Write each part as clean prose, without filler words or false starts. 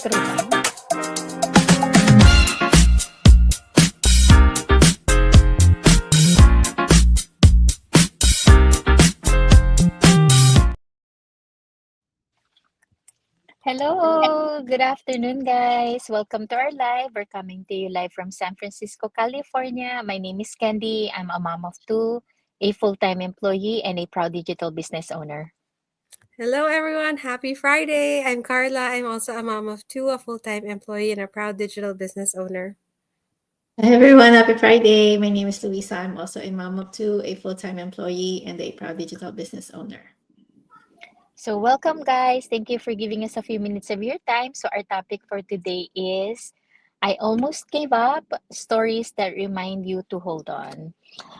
True lang. Hello, good afternoon, guys. Welcome to our live. We're coming to you live from San Francisco, California. My name is Candy. I'm a mom of two, a full-time employee, and a proud digital business owner. Hello, everyone. Happy Friday. I'm Carla. I'm also a mom of two, a full time employee, and a proud digital business owner. Hi everyone, happy Friday. My name is Luisa. I'm also a mom of two, a full-time employee, and a proud digital business owner. So, welcome, guys. Thank you for giving us a few minutes of your time. So, our topic for today is I almost gave up stories that remind you to hold on.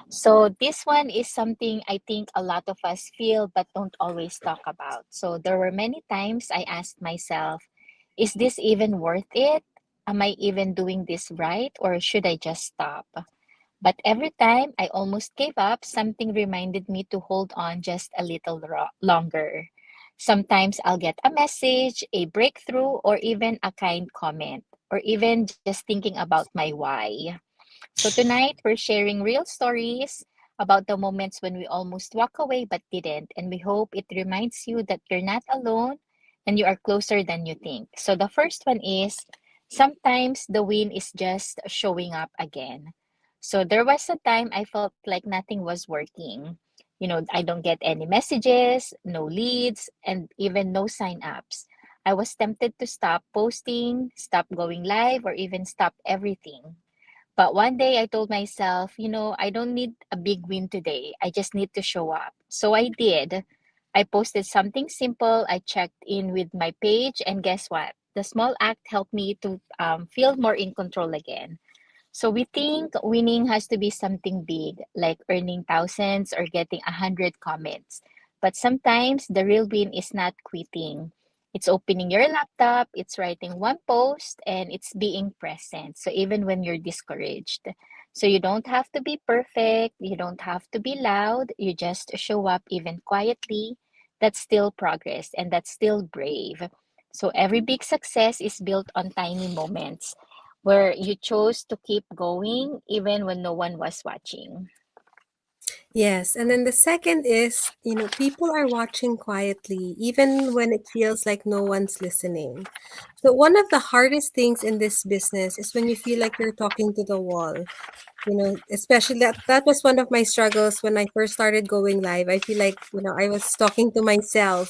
So this one is something I think a lot of us feel but don't always talk about. So there were many times I asked myself, is this even worth it? Am I even doing this right? Or should I just stop? But every time I almost gave up, something reminded me to hold on just a little longer. Sometimes I'll get a message, a breakthrough, or even a kind comment, or even just thinking about my why. So tonight we're sharing real stories about the moments when we almost walk away but didn't. And we hope it reminds you that you're not alone and you are closer than you think. So the first one is sometimes the win is just showing up again. So there was a time I felt like nothing was working. I don't get any messages, no leads, and even no sign ups. I was tempted to stop posting, stop going live, or even stop everything. But one day I told myself, I don't need a big win today. I just need to show up. So I did. I posted something simple. I checked in with my page, and guess what? The small act helped me to feel more in control again. So we think winning has to be something big, like earning thousands or getting 100 comments. But sometimes the real win is not quitting. It's opening your laptop, it's writing one post, and it's being present. So even when you're discouraged. So you don't have to be perfect, you don't have to be loud, you just show up even quietly. That's still progress and that's still brave. So every big success is built on tiny moments where you chose to keep going even when no one was watching. Yes. And then the second is, people are watching quietly, even when it feels like no one's listening. So, one of the hardest things in this business is when you feel like you're talking to the wall. Especially that was one of my struggles when I first started going live. I feel like I was talking to myself.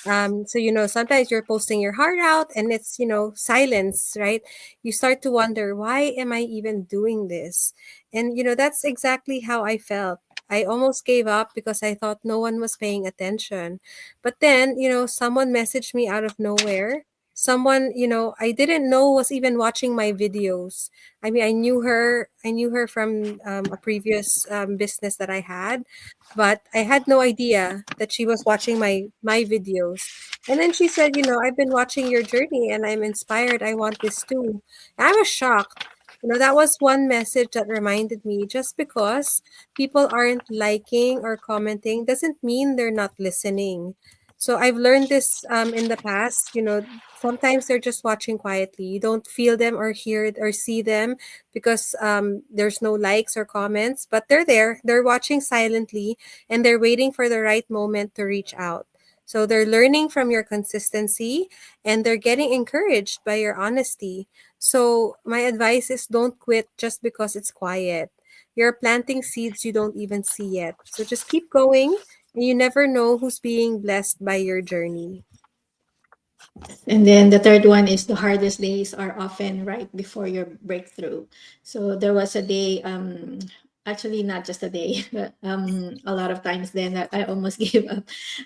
So sometimes you're posting your heart out and it's silence, right? You start to wonder, why am I even doing this? And that's exactly how I felt. I almost gave up because I thought no one was paying attention. But then someone messaged me out of nowhere. Someone I didn't know was even watching my videos. I mean, I knew her from a previous business that I had, but I had no idea that she was watching my videos. And then she said, I've been watching your journey and I'm inspired. I want this too. I was shocked. That was one message that reminded me, just because people aren't liking or commenting doesn't mean they're not listening. So I've learned this in the past. Sometimes they're just watching quietly. You don't feel them or hear it or see them because there's no likes or comments, but they're there. They're watching silently and they're waiting for the right moment to reach out. So they're learning from your consistency and they're getting encouraged by your honesty. So my advice is, don't quit just because it's quiet. You're planting seeds you don't even see yet. So just keep going, and you never know who's being blessed by your journey. And then the third one is the hardest days are often right before your breakthrough. So there was a day, actually not just a day, but a lot of times then that I almost gave up.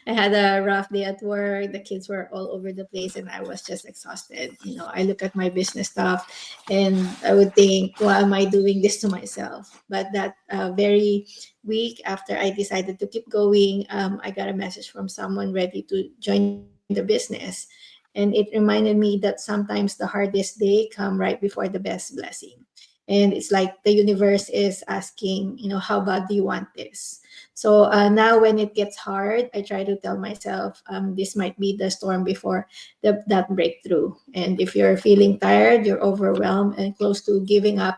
I had a rough day at work. The kids were all over the place and I was just exhausted. I look at my business stuff and I would think, why am I doing this to myself? But that very week after I decided to keep going, I got a message from someone ready to join the business, and it reminded me that sometimes the hardest day come right before the best blessing. And it's like the universe is asking, how bad do you want this? So now when it gets hard, I try to tell myself this might be the storm before that breakthrough. And if you're feeling tired, you're overwhelmed and close to giving up,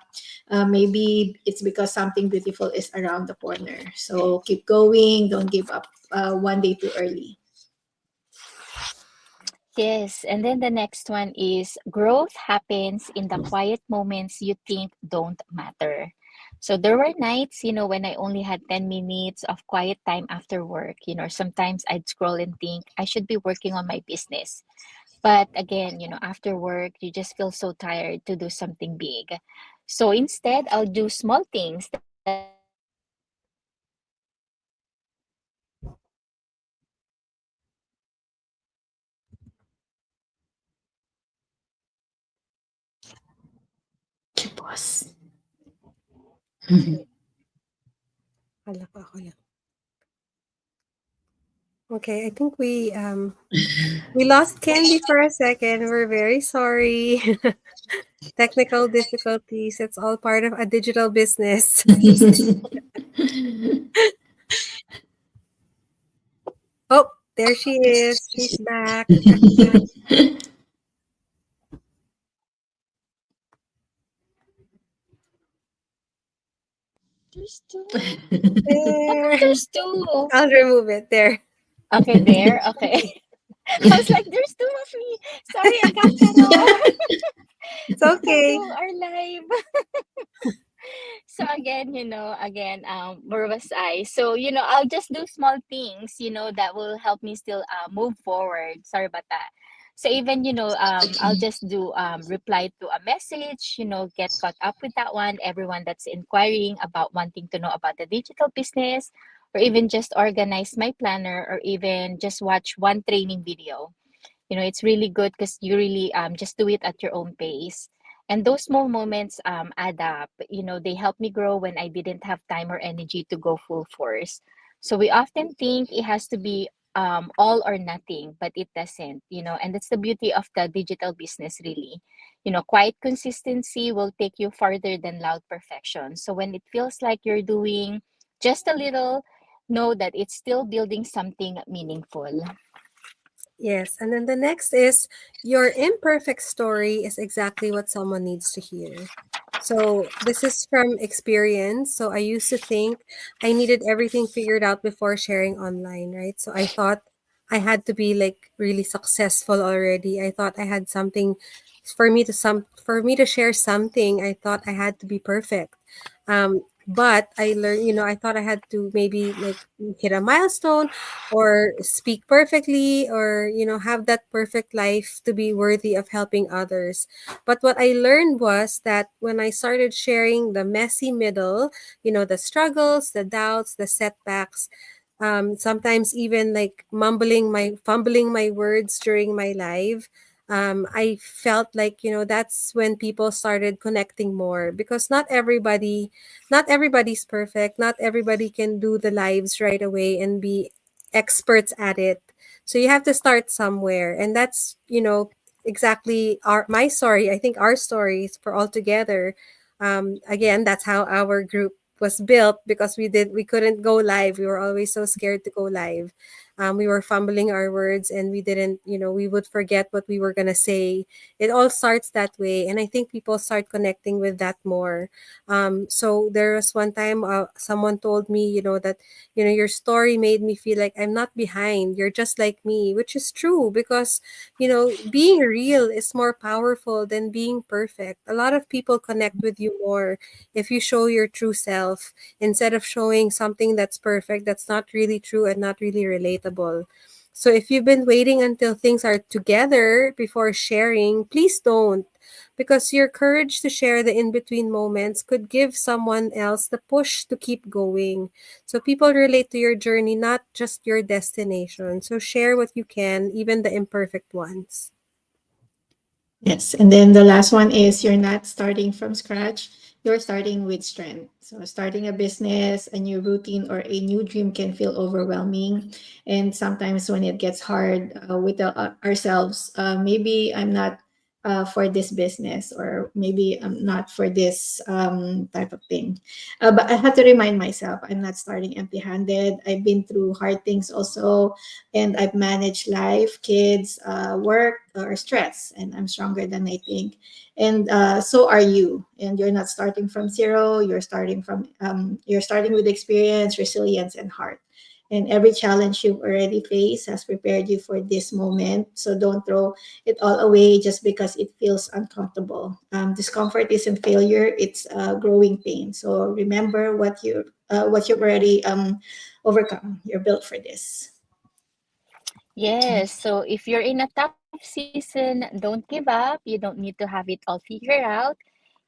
maybe it's because something beautiful is around the corner. So keep going, don't give up one day too early. Yes, and then the next one is growth happens in the quiet moments you think don't matter. So there were nights, when I only had 10 minutes of quiet time after work. Sometimes I'd scroll and think I should be working on my business. But again, after work, you just feel so tired to do something big. So instead, I'll do small things that feel meaningful. So I write down what I want to accomplish that day, and Boss. Hala ko, ako lang. Okay, I think we lost Candy for a second. We're very sorry. Technical difficulties. It's all part of a digital business. Oh, there she is. She's back. there's two. How come There. there's two? I'll remove it. There. Okay, there. Okay. I was like, there's two of me. Sorry, I got cut off It's in the okay. middle of our live. So again, where was I? So, I'll just do small things, that will help me still move forward. Sorry about that. So even, I'll just do reply to a message, get caught up with that one, everyone that's inquiring about wanting to know about the digital business, or even just organize my planner, or even just watch one training video. It's really good because you really just do it at your own pace. And those small moments add up. They help me grow when I didn't have time or energy to go full force. So we often think it has to be all or nothing, but it doesn't. And that's the beauty of the digital business, really. Quiet consistency will take you farther than loud perfection. So when it feels like you're doing just a little, know that it's still building something meaningful. Yes. And then the next is your imperfect story is exactly what someone needs to hear. So this is from experience. So I used to think I needed everything figured out before sharing online, right? So I thought I had to be like really successful already. I thought I had something for me to share something. I thought I had to be perfect. But I learned, I thought I had to maybe like hit a milestone or speak perfectly or have that perfect life to be worthy of helping others. But what I learned was that when I started sharing the messy middle, the struggles, the doubts, the setbacks, sometimes even like fumbling my words during my live, I felt like that's when people started connecting more, because not everybody's perfect. Not everybody can do the lives right away and be experts at it. So you have to start somewhere. And that's, exactly my story. I think our stories for all together. Again, that's how our group was built, because we couldn't go live. We were always so scared to go live. We were fumbling our words, and we didn't, we would forget what we were gonna say. It all starts that way, and I think people start connecting with that more. So there was one time someone told me, that, your story made me feel like I'm not behind. You're just like me, which is true, because, being real is more powerful than being perfect. A lot of people connect with you more if you show your true self instead of showing something that's perfect, that's not really true and not really relatable. So if you've been waiting until things are together before sharing, please don't, because your courage to share the in between moments could give someone else the push to keep going. So people relate to your journey, not just your destination. So share what you can, even the imperfect ones. Yes, and then the last one is you're not starting from scratch, you're starting with strength. So, starting a business, a new routine, or a new dream can feel overwhelming. And sometimes when it gets hard, we tell ourselves, maybe I'm not for this business, or maybe not for this type of thing. But I had to remind myself I'm not starting empty handed. I've been through hard things also, and I've managed life, kids, work, or stress, and I'm stronger than I think. And so are you. And you're not starting from zero. You're starting with experience, resilience, and heart. And every challenge you've already faced has prepared you for this moment. So don't throw it all away just because it feels uncomfortable. Discomfort isn't failure; it's growing pain. So remember what you've already overcome. You're built for this. Yes, so if you're in a tough season, don't give up. You don't need to have it all figured out.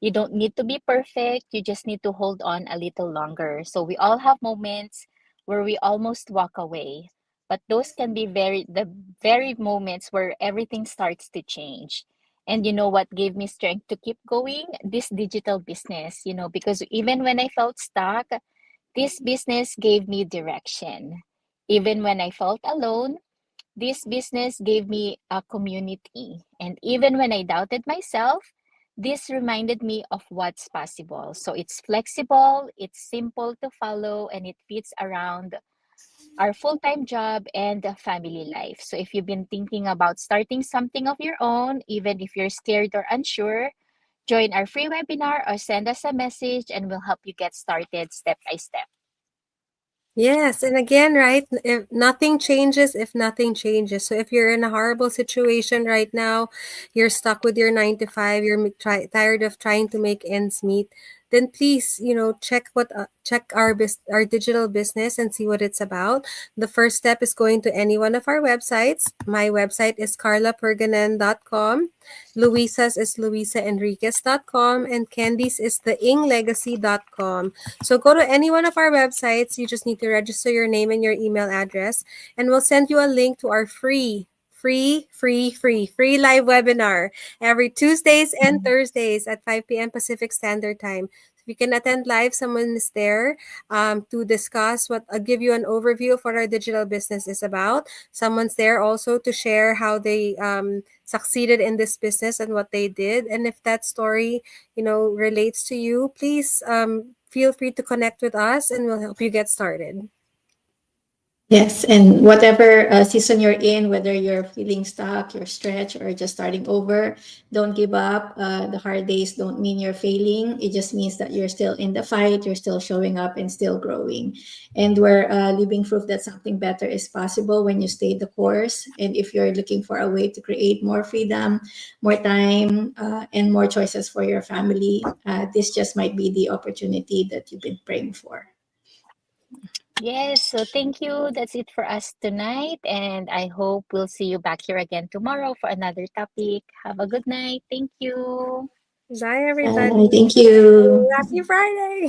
You don't need to be perfect. You just need to hold on a little longer. So we all have moments where we almost walk away, but those can be the very moments where everything starts to change. And you know what gave me strength to keep going? This digital business, because even when I felt stuck, this business gave me direction. Even when I felt alone, this business gave me a community. And even when I doubted myself, this reminded me of what's possible. So it's flexible, it's simple to follow, and it fits around our full time job and family life. So if you've been thinking about starting something of your own, even if you're scared or unsure, join our free webinar or send us a message and we'll help you get started step by step. Yes, and again, right? If nothing changes, if nothing changes. So if you're in a horrible situation right now, you're stuck with your 9 to 5, tired of trying to make ends meet, then please, check our digital business and see what it's about. The first step is going to any one of our websites. My website is carlaperganan.com. Luisa's is luisaenriquez.com, and Candy's is theinglegacy.com. So go to any one of our websites. You just need to register your name and your email address, and we'll send you a link to our free live webinar every Tuesdays and Thursdays at 5 p.m. Pacific Standard Time. If you can attend live, someone is there to discuss give you an overview of what our digital business is about. Someone's there also to share how they succeeded in this business and what they did. And if that story, relates to you, please feel free to connect with us and we'll help you get started. Yes, and whatever season you're in, whether you're feeling stuck, you're stretched, or just starting over, don't give up. The hard days don't mean you're failing. It just means that you're still in the fight, you're still showing up and still growing. And we're living proof that something better is possible when you stay the course. And if you're looking for a way to create more freedom, more time, and more choices for your family, this just might be the opportunity that you've been praying for. Yes, so thank you. That's it for us tonight. And I hope we'll see you back here again tomorrow for another topic. Have a good night. Thank you. Bye, everybody. Thank you. Happy Friday.